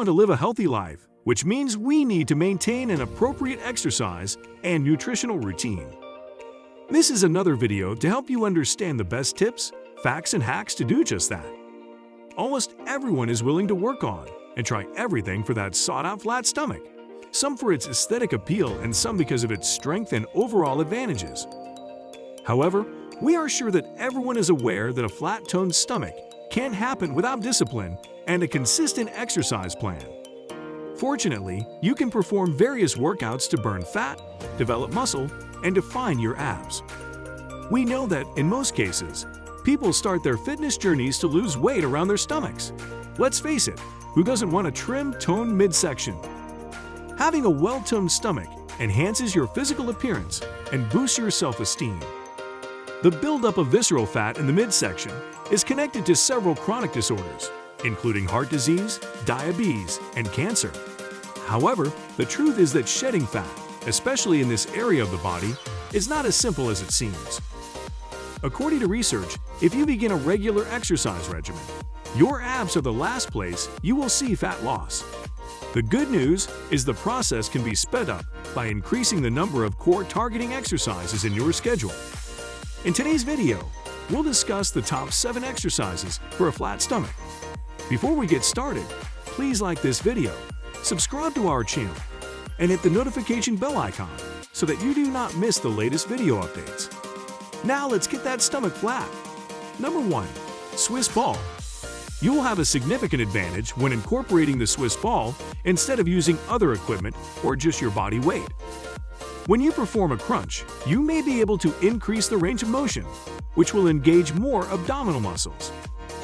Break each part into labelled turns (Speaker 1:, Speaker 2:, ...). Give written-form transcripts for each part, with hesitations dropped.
Speaker 1: want to live a healthy life, which means we need to maintain an appropriate exercise and nutritional routine. This is another video to help you understand the best tips, facts, and hacks to do just that. Almost everyone is willing to work on and try everything for that sought-out flat stomach, some for its aesthetic appeal and some because of its strength and overall advantages. However, we are sure that everyone is aware that a flat-toned stomach can't happen without discipline and a consistent exercise plan. Fortunately, you can perform various workouts to burn fat, develop muscle, and define your abs. We know that, in most cases, people start their fitness journeys to lose weight around their stomachs. Let's face it, who doesn't want a trim, toned midsection? Having a well-toned stomach enhances your physical appearance and boosts your self-esteem. The buildup of visceral fat in the midsection is connected to several chronic disorders, including heart disease, diabetes, and cancer. However, the truth is that shedding fat, especially in this area of the body, is not as simple as it seems. According to research, if you begin a regular exercise regimen, your abs are the last place you will see fat loss. The good news is the process can be sped up by increasing the number of core targeting exercises in your schedule. In today's video, we'll discuss the top 7 exercises for a flat stomach. Before we get started, please like this video, subscribe to our channel, and hit the notification bell icon so that you do not miss the latest video updates. Now let's get that stomach flat. Number 1. Swiss ball. You will have a significant advantage when incorporating the Swiss ball instead of using other equipment or just your body weight. When you perform a crunch, you may be able to increase the range of motion, which will engage more abdominal muscles.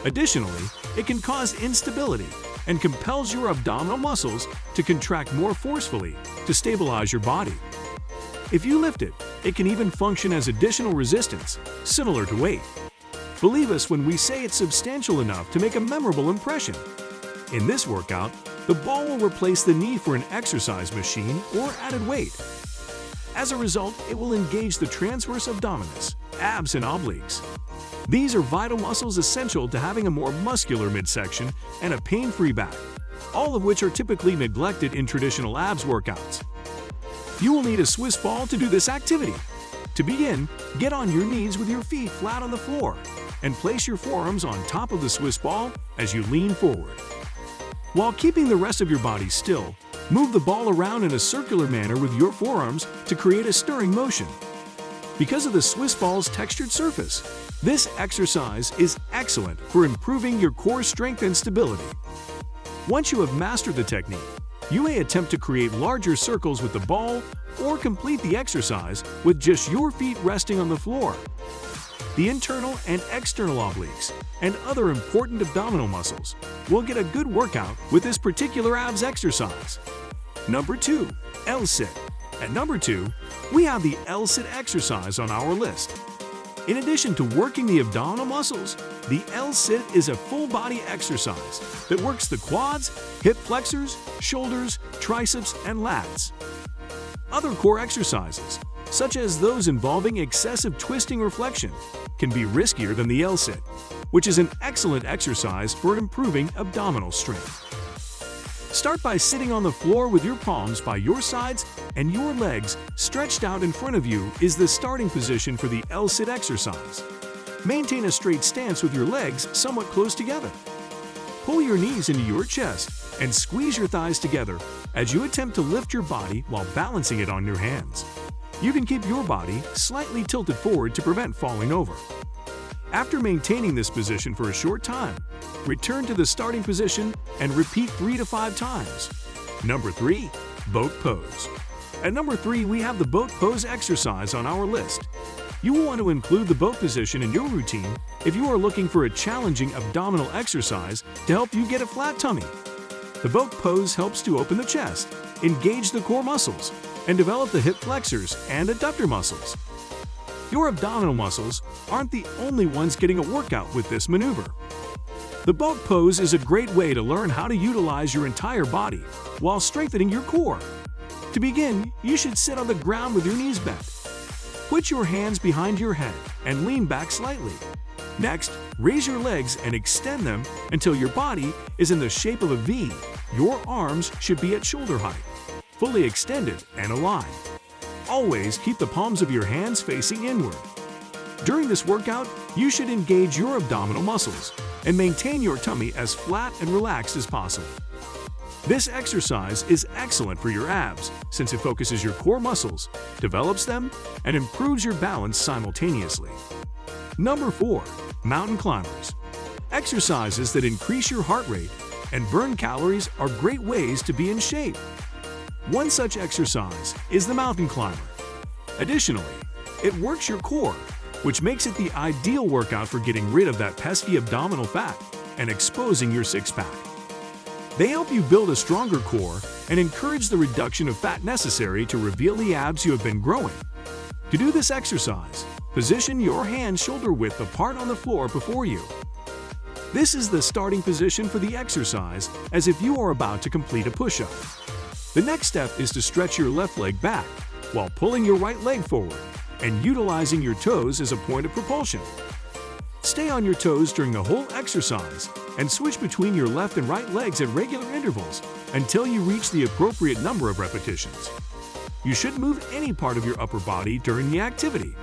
Speaker 1: Additionally, it can cause instability and compels your abdominal muscles to contract more forcefully to stabilize your body. If you lift it, it can even function as additional resistance, similar to weight. Believe us when we say it's substantial enough to make a memorable impression. In this workout, the ball will replace the need for an exercise machine or added weight. As a result, it will engage the transverse abdominis, abs, and obliques. These are vital muscles essential to having a more muscular midsection and a pain-free back, all of which are typically neglected in traditional abs workouts. You will need a Swiss ball to do this activity. To begin, get on your knees with your feet flat on the floor and place your forearms on top of the Swiss ball as you lean forward. While keeping the rest of your body still, move the ball around in a circular manner with your forearms to create a stirring motion. Because of the Swiss ball's textured surface, this exercise is excellent for improving your core strength and stability. Once you have mastered the technique, you may attempt to create larger circles with the ball or complete the exercise with just your feet resting on the floor. The internal and external obliques and other important abdominal muscles will get a good workout with this particular abs exercise. Number 2. LSIT. At number 2, we have the LSIT exercise on our list. In addition to working the abdominal muscles, the LSIT is a full-body exercise that works the quads, hip flexors, shoulders, triceps, and lats. Other core exercises, such as those involving excessive twisting or flexion, can be riskier than the LSIT, which is an excellent exercise for improving abdominal strength. Start by sitting on the floor with your palms by your sides and your legs stretched out in front of you is the starting position for the LSIT exercise. Maintain a straight stance with your legs somewhat close together. Pull your knees into your chest and squeeze your thighs together as you attempt to lift your body while balancing it on your hands. You can keep your body slightly tilted forward to prevent falling over. After maintaining this position for a short time, return to the starting position and repeat 3 to 5 times. Number 3. Boat pose. At number 3, we have the boat pose exercise on our list. You will want to include the boat position in your routine if you are looking for a challenging abdominal exercise to help you get a flat tummy. The boat pose helps to open the chest, engage the core muscles, and develop the hip flexors and adductor muscles. Your abdominal muscles aren't the only ones getting a workout with this maneuver. The boat pose is a great way to learn how to utilize your entire body while strengthening your core. To begin, you should sit on the ground with your knees bent. Put your hands behind your head and lean back slightly. Next, Raise your legs and extend them until your body is in the shape of a V. Your arms should be at shoulder height, fully extended and aligned. Always keep the palms of your hands facing inward. During this workout, you should engage your abdominal muscles and maintain your tummy as flat and relaxed as possible. This exercise is excellent for your abs since it focuses your core muscles, develops them, and improves your balance simultaneously. Number 4. Mountain climbers. Exercises that increase your heart rate and burn calories are great ways to be in shape. One such exercise is the mountain climber. Additionally, it works your core, which makes it the ideal workout for getting rid of that pesky abdominal fat and exposing your six-pack. They help you build a stronger core and encourage the reduction of fat necessary to reveal the abs you have been growing. To do this exercise, position your hands shoulder width apart on the floor before you. This is the starting position for the exercise, as if you are about to complete a push-up. The next step is to stretch your left leg back while pulling your right leg forward and utilizing your toes as a point of propulsion. Stay on your toes during the whole exercise and switch between your left and right legs at regular intervals until you reach the appropriate number of repetitions. You shouldn't move any part of your upper body during the activity.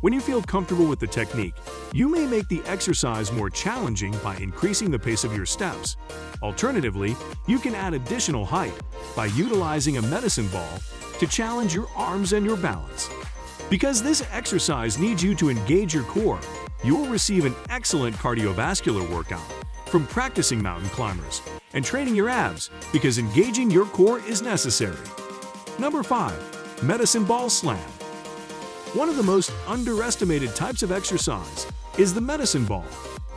Speaker 1: When you feel comfortable with the technique, you may make the exercise more challenging by increasing the pace of your steps. Alternatively, you can add additional height by utilizing a medicine ball to challenge your arms and your balance. Because this exercise needs you to engage your core, you will receive an excellent cardiovascular workout from practicing mountain climbers and training your abs because engaging your core is necessary. Number 5. Medicine ball slam. One of the most underestimated types of exercise is the medicine ball,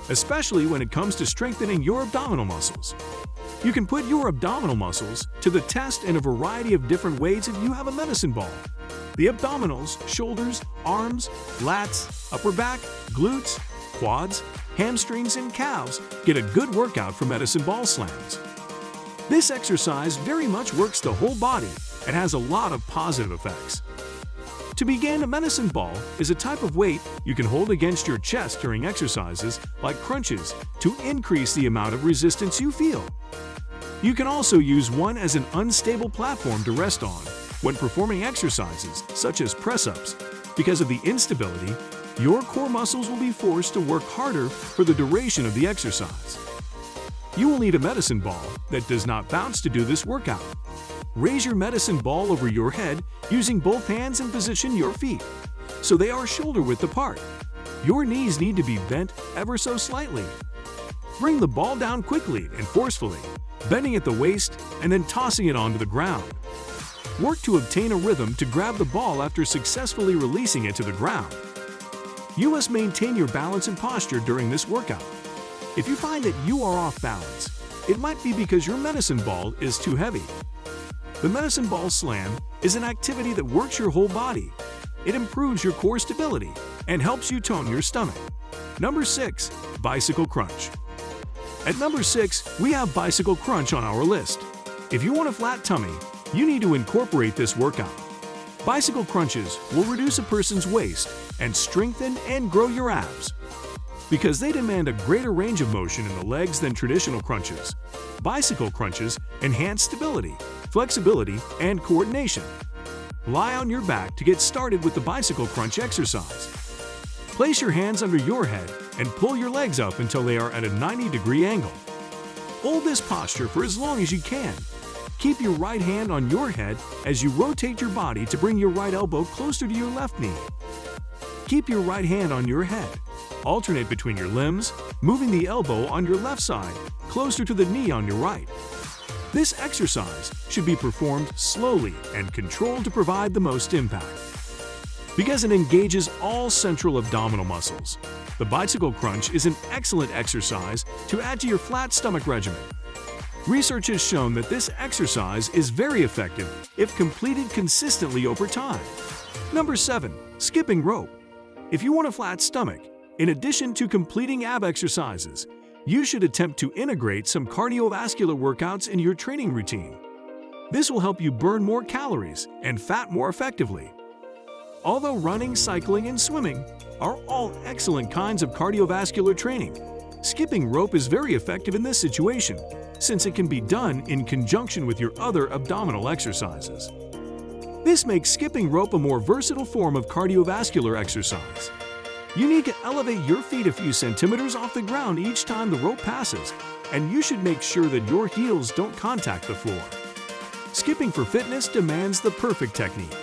Speaker 1: especially when it comes to strengthening your abdominal muscles. You can put your abdominal muscles to the test in a variety of different ways if you have a medicine ball. The abdominals, shoulders, arms, lats, upper back, glutes, quads, hamstrings, and calves get a good workout from medicine ball slams. This exercise very much works the whole body and has a lot of positive effects. To begin, a medicine ball is a type of weight you can hold against your chest during exercises like crunches to increase the amount of resistance you feel. You can also use one as an unstable platform to rest on when performing exercises such as press-ups. Because of the instability, your core muscles will be forced to work harder for the duration of the exercise. You will need a medicine ball that does not bounce to do this workout. Raise your medicine ball over your head using both hands and position your feet so they are shoulder width apart. Your knees need to be bent ever so slightly. Bring the ball down quickly and forcefully, bending at the waist and then tossing it onto the ground. Work to obtain a rhythm to grab the ball after successfully releasing it to the ground. You must maintain your balance and posture during this workout. If you find that you are off balance, it might be because your medicine ball is too heavy. The medicine ball slam is an activity that works your whole body. It improves your core stability and helps you tone your stomach. Number 6. Bicycle crunch. At number 6, we have bicycle crunch on our list. If you want a flat tummy, you need to incorporate this workout. Bicycle crunches will reduce a person's waist and strengthen and grow your abs. Because they demand a greater range of motion in the legs than traditional crunches, bicycle crunches enhance stability, flexibility, and coordination. Lie on your back to get started with the bicycle crunch exercise. Place your hands under your head and pull your legs up until they are at a 90-degree angle. Hold this posture for as long as you can. Keep your right hand on your head as you rotate your body to bring your right elbow closer to your left knee. Keep your right hand on your head. Alternate between your limbs, moving the elbow on your left side closer to the knee on your right. This exercise should be performed slowly and controlled to provide the most impact. Because it engages all central abdominal muscles, the bicycle crunch is an excellent exercise to add to your flat stomach regimen. Research has shown that this exercise is very effective if completed consistently over time. Number 7. Skipping rope. If you want a flat stomach, in addition to completing ab exercises, you should attempt to integrate some cardiovascular workouts in your training routine. This will help you burn more calories and fat more effectively. Although running, cycling, and swimming are all excellent kinds of cardiovascular training. Skipping rope is very effective in this situation, since it can be done in conjunction with your other abdominal exercises. This makes skipping rope a more versatile form of cardiovascular exercise. You need to elevate your feet a few centimeters off the ground each time the rope passes, and you should make sure that your heels don't contact the floor. Skipping for fitness demands the perfect technique.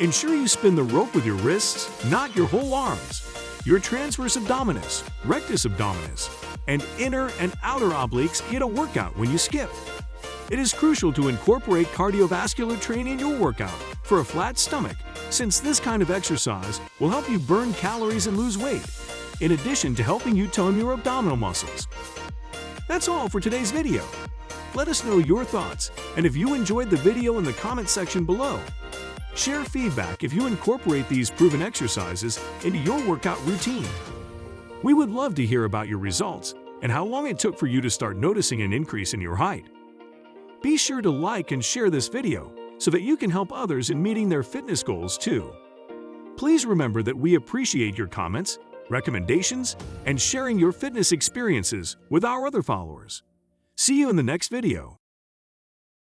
Speaker 1: Ensure you spin the rope with your wrists, not your whole arms. Your transverse abdominis, rectus abdominis, and inner and outer obliques get a workout when you skip. It is crucial to incorporate cardiovascular training in your workout for a flat stomach, since this kind of exercise will help you burn calories and lose weight, in addition to helping you tone your abdominal muscles. That's all for today's video. Let us know your thoughts, and if you enjoyed the video in the comment section below. Share feedback if you incorporate these proven exercises into your workout routine. We would love to hear about your results and how long it took for you to start noticing an increase in your height. Be sure to like and share this video so that you can help others in meeting their fitness goals too. Please remember that we appreciate your comments, recommendations, and sharing your fitness experiences with our other followers. See you in the next video.